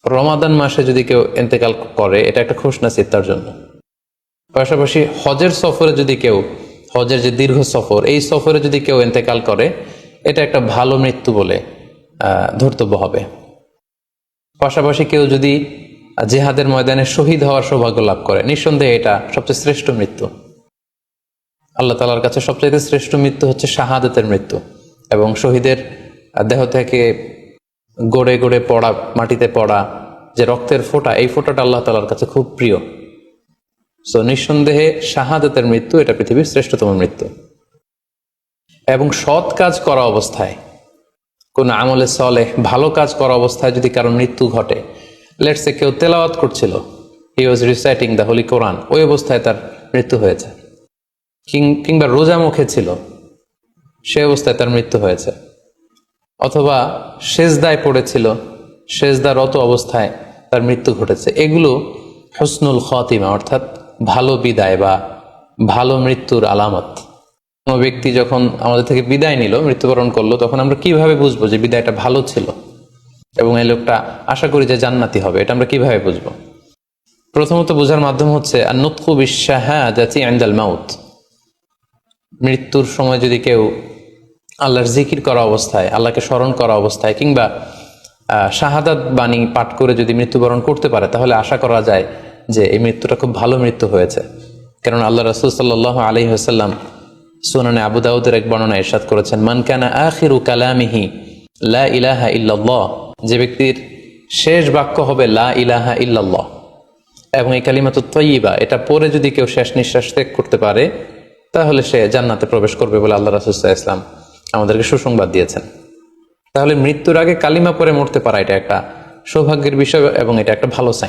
রমাদান মাসে যদি কেউ ইন্তেকাল করে, এটা একটা খুশনসিব তার জন্য। পাশাপাশি হজের সফরে যদি কেউ, হজের যে দীর্ঘ সফর, এই সফরে যদি কেউ ইন্তেকাল করে, এটা একটা ভালো মৃত্যু বলে ধর্তব্য হবে। পাশাপাশি কেউ যদি জিহাদের ময়দানে শহীদ হওয়ার সৌভাগ্য লাভ করে, নিঃসন্দেহে এটা সবচেয়ে শ্রেষ্ঠ মৃত্যু। আল্লাহ তাআলার কাছে সবচেয়ে শ্রেষ্ঠ মৃত্যু হচ্ছে শাহাদাতের মৃত্যু, এবং শহীদের দেহ থেকে গড়ে গড়ে পড়া, মাটিতে পড়া যে রক্তের ফোঁটা, এই ফোঁটাটা আল্লাহ তাআলার কাছে খুব প্রিয়। সো নিঃসন্দেহে শাহাদাতের মৃত্যু এটা পৃথিবীর শ্রেষ্ঠতম মৃত্যু। এবং সৎ কাজ করা অবস্থায়, কোন আমলে সলেহ ভালো কাজ করা অবস্থায় যদি কারো মৃত্যু ঘটে, লেটস সে কেউ তেলাওয়াত করছিল, হি ওয়াজ রিসাইটিং দ্য হোলি কোরআন, ওই অবস্থায় তার মৃত্যু হয়েছে। কিংবা রোজা মুখে ছিল, সে অবস্থায় তার মৃত্যু হয়েছে। অথবা সেজদায় পড়েছিল, সেজদারত অবস্থায় তার মৃত্যু ঘটেছে। এগুলো হুসনুল খাতিমা, অর্থাৎ ভালো বিদায় বা ভালো মৃত্যুর আলামত। কোনো ব্যক্তি যখন আমাদের থেকে বিদায় নিল, মৃত্যুবরণ করলো, তখন আমরা কিভাবে বুঝবো যে বিদায়টা ভালো ছিল এবং এই লোকটা আশা করি যে জান্নাতি হবে? এটা আমরা কিভাবে বুঝবো? প্রথমত বোঝার মাধ্যম হচ্ছে আন-নুতকু বিশ-শাহাদাতি ইনদাল মাউত। মৃত্যুর সময় যদি কেউ আল্লাহর জিকির করা অবস্থায়, আল্লাহকে স্মরণ করা অবস্থায়, কিংবা শাহাদাত বাণী পাঠ করে যদি মৃত্যুবরণ করতে পারে, তাহলে আশা করা যায় যে এই মৃত্যুটা খুব ভালো মৃত্যু হয়েছে। কারণ আল্লাহ রাসূল সাল্লাল্লাহু আলাইহি ওয়াসাল্লাম সুনানে আবু দাউদের এক বর্ণনায় ইরশাদ করেছেন, মান কানা আখিরু কালামিহি লা ইলাহা ইল্লাল্লাহ, যে ব্যক্তির শেষ বাক্য হবে লা ইলাহা ইল্লাল্লাহ, এবং এই কালিমাতুত তাইয়্যিবা এটা পরে যদি কেউ শেষ নিঃশ্বাস ত্যাগ করতে পারে, তাহলে সে জান্নাতে প্রবেশ করবে বলে আল্লাহ রাসূল সাল্লাল্লাহু আলাইহি ওয়াসাল্লাম আমাদেরকে সুসংবাদ দিয়েছেন। তাহলে মৃত্যুর আগে কালিমা পড়ে মরতে পারা এটা একটা সৌভাগ্যের বিষয়, এবং এটা একটা ভালো সাইন।